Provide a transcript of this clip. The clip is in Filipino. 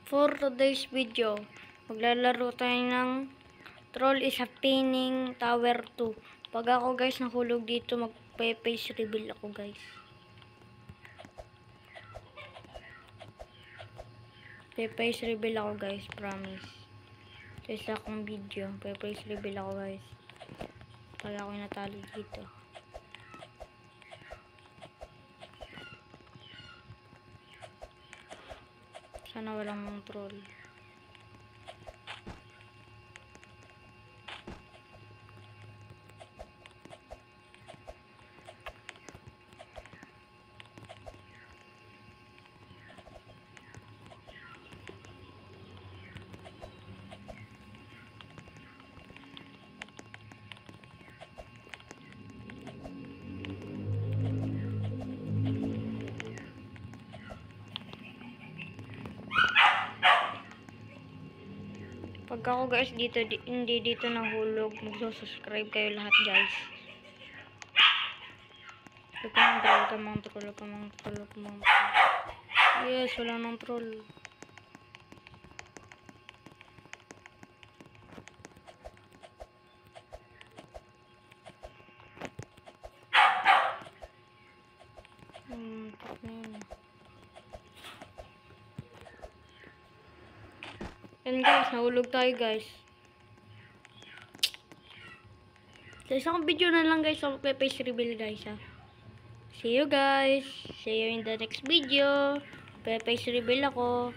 For today's video, maglalaro tayo ng Troll is a Pinning Tower 2. Pag ako guys nahulog dito, magpe-face reveal ako guys. Pe-face reveal ako guys, promise. Sa isa kong video, pe-face reveal ako guys. Pag ako natalo dito. Sana walang troll. Pag ako guys dito, hindi dito nahulog, magsusubscribe kayo lahat guys. Kamang troll. Yes, wala nang troll. Yan guys, nahulog tayo guys. Sa isang video na lang guys, so face reveal guys ha. See you guys. See you in the next video. Face reveal ako.